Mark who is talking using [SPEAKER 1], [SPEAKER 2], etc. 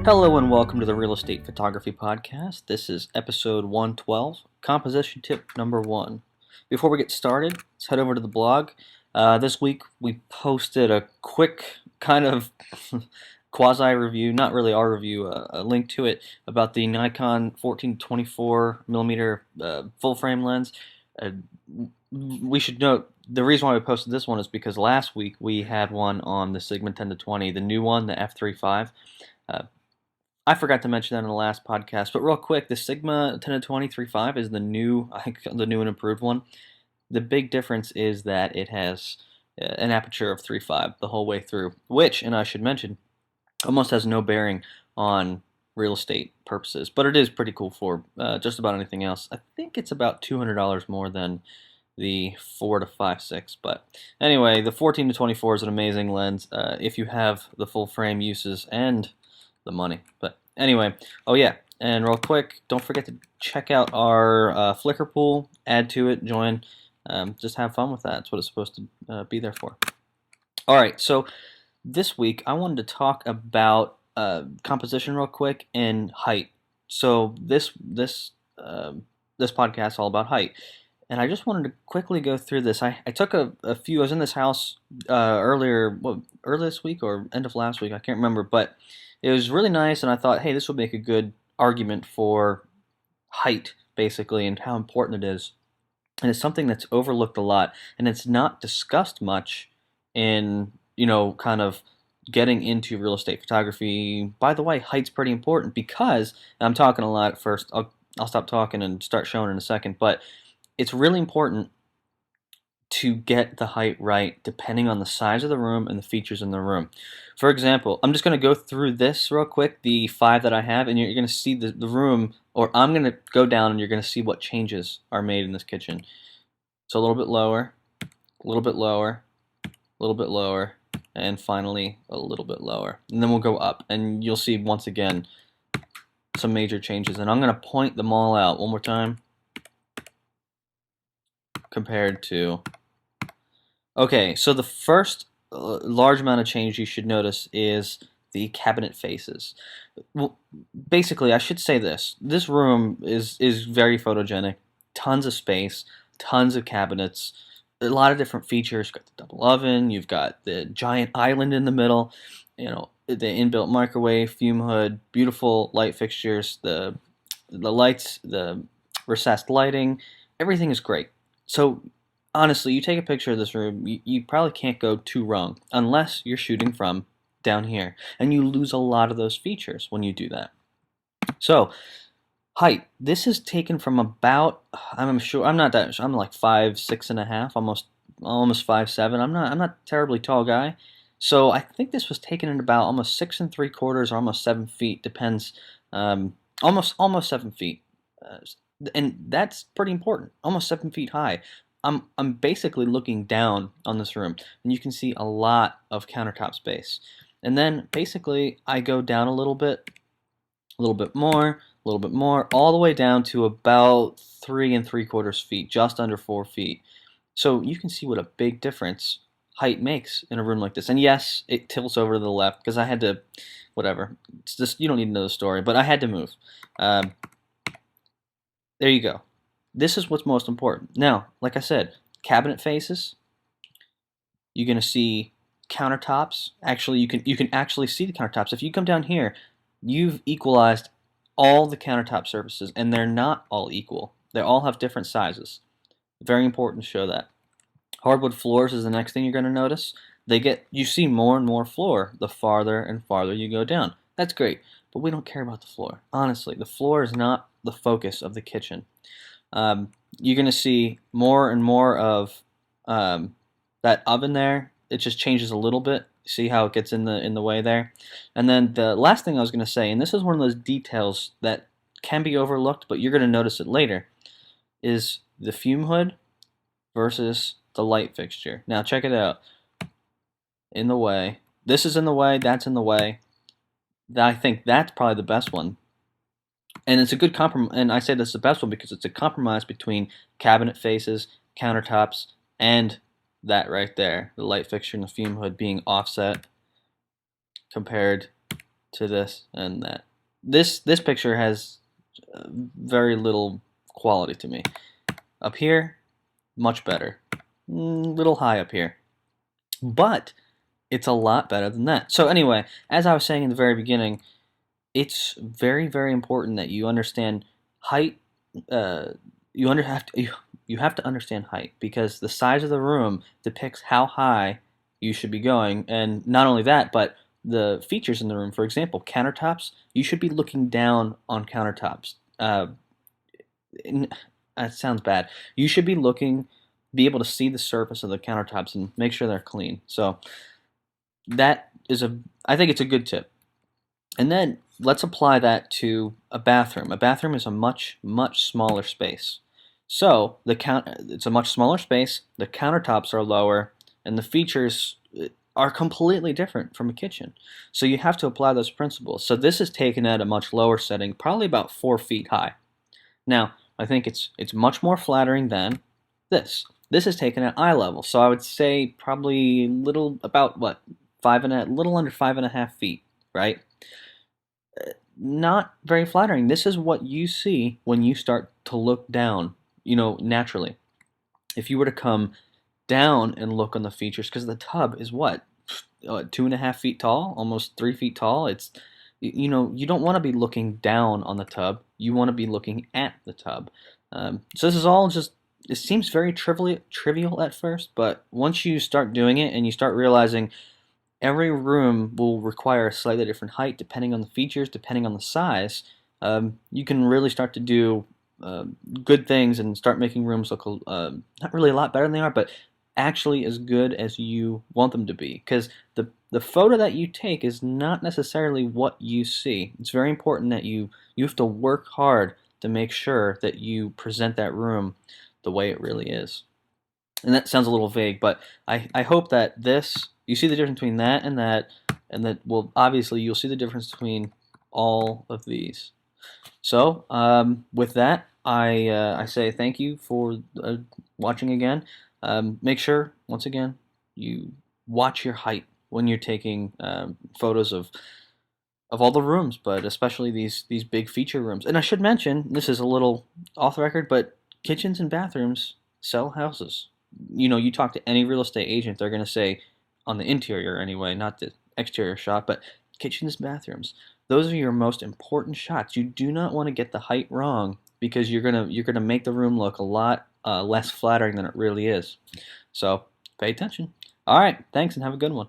[SPEAKER 1] Hello and welcome to the Real Estate Photography Podcast. This is episode 112, composition tip number 1. Before we get started, let's head over to the blog. This week we posted a quick kind of quasi review, not really our review, a link to it about the Nikon 14-24mm full frame lens. We should note the reason why we posted this one is because last week we had one on the Sigma 10-20, the new one, the f3.5. I forgot to mention that in the last podcast, but real quick, the Sigma 10-20 3.5 is the new, I think, the new and improved one. The big difference is that it has an aperture of 3.5 the whole way through, which, and I should mention, almost has no bearing on real estate purposes, but it is pretty cool for just about anything else. I think it's about $200 more than the 4-5.6, but anyway, the 14-24 is an amazing lens if you have the full frame uses and the money. But anyway, oh yeah, and real quick, don't forget to check out our Flickr pool, add to it, join, just have fun with that. That's what it's supposed to be there for. Alright, so this week I wanted to talk about composition real quick and height. So this podcast is all about height. And I just wanted to quickly go through this. I took a few. I was in this house earlier this week or end of last week. I can't remember, but it was really nice. And I thought, hey, this would make a good argument for height, basically, and how important it is. And it's something that's overlooked a lot, and it's not discussed much in kind of getting into real estate photography. By the way, height's pretty important because and I'm talking a lot at first. I'll stop talking and start showing in a second, but it's really important to get the height right depending on the size of the room and the features in the room. For example, I'm just going to go through this real quick, the 5 that I have, and you're going to see the room, or I'm going to go down and you're going to see what changes are made in this kitchen. So a little bit lower, a little bit lower, a little bit lower, and finally a little bit lower. And then we'll go up, and you'll see once again some major changes. And I'm going to point them all out one more time. Compared to okay, so the first large amount of change you should notice is the cabinet faces. Well, basically, I should say this room is very photogenic, tons of space, tons of cabinets, a lot of different features. You've got the double oven, you've got the giant island in the middle, the inbuilt microwave, fume hood, beautiful light fixtures, the lights, the recessed lighting, everything is great. So honestly, you take a picture of this room, you probably can't go too wrong unless you're shooting from down here, and you lose a lot of those features when you do that. So height, this is taken from about, I'm sure, I'm not that, I'm like 5'6.5", almost 5'7". I'm not terribly tall guy, so I think this was taken at about almost 6 3/4 or almost 7 feet, depends, almost 7 feet. And that's pretty important. Almost 7 feet high. I'm basically looking down on this room, and you can see a lot of countertop space. And then basically I go down a little bit more, all the way down to about 3 3/4 feet, just under 4 feet. So you can see what a big difference height makes in a room like this. And yes, it tilts over to the left because I had to, whatever. It's just, you don't need to know the story, but I had to move. There you go. This is what's most important. Now, like I said, cabinet faces. You're going to see countertops. Actually, you can actually see the countertops. If you come down here, you've equalized all the countertop surfaces, and they're not all equal. They all have different sizes. Very important to show that. Hardwood floors is the next thing you're going to notice. You see more and more floor the farther and farther you go down. That's great, but we don't care about the floor. Honestly, the floor is not the focus of the kitchen. You're going to see more and more of that oven there. It just changes a little bit. See how it gets in the way there? And then the last thing I was going to say, and this is one of those details that can be overlooked, but you're going to notice it later, is the fume hood versus the light fixture. Now check it out. In the way. This is in the way, that's in the way. I think that's probably the best one. And it's a good compromise, and I say this is the best one because it's a compromise between cabinet faces, countertops, and that right there, the light fixture and the fume hood being offset compared to this and that. This picture has very little quality to me. Up here, much better. Little high up here. But it's a lot better than that. So anyway, as I was saying in the very beginning, it's very, very important that you understand height. You have to understand height because the size of the room depicts how high you should be going, and not only that, but the features in the room. For example, countertops. You should be looking down on countertops. In, that sounds bad. You should be able to see the surface of the countertops and make sure they're clean. So that is I think it's a good tip. And then let's apply that to a bathroom. A bathroom is a much, much smaller space. So it's a much smaller space, the countertops are lower, and the features are completely different from a kitchen. So you have to apply those principles. So this is taken at a much lower setting, probably about 4 feet high. Now, I think it's much more flattering than this. This is taken at eye level, so I would say probably about what, little under 5.5 feet, right? Not very flattering. This is what you see when you start to look down, naturally. If you were to come down and look on the features, because the tub is what, 2.5 feet tall, almost 3 feet tall. You don't want to be looking down on the tub. You want to be looking at the tub. So this is all just, it seems very trivial at first, but once you start doing it and you start realizing every room will require a slightly different height depending on the features, depending on the size, you can really start to do good things and start making rooms look not really a lot better than they are, but actually as good as you want them to be. Because the photo that you take is not necessarily what you see. It's very important that you have to work hard to make sure that you present that room the way it really is. And that sounds a little vague, but I hope that you see the difference between that, and that, well, obviously you'll see the difference between all of these. So with that, I say thank you for watching again. Make sure, once again, you watch your height when you're taking photos of all the rooms, but especially these big feature rooms. And I should mention, this is a little off the record, but kitchens and bathrooms sell houses. You talk to any real estate agent, they're going to say, on the interior anyway, not the exterior shot, but kitchens and bathrooms. Those are your most important shots. You do not want to get the height wrong because you're gonna make the room look a lot less flattering than it really is. So pay attention. All right, thanks and have a good one.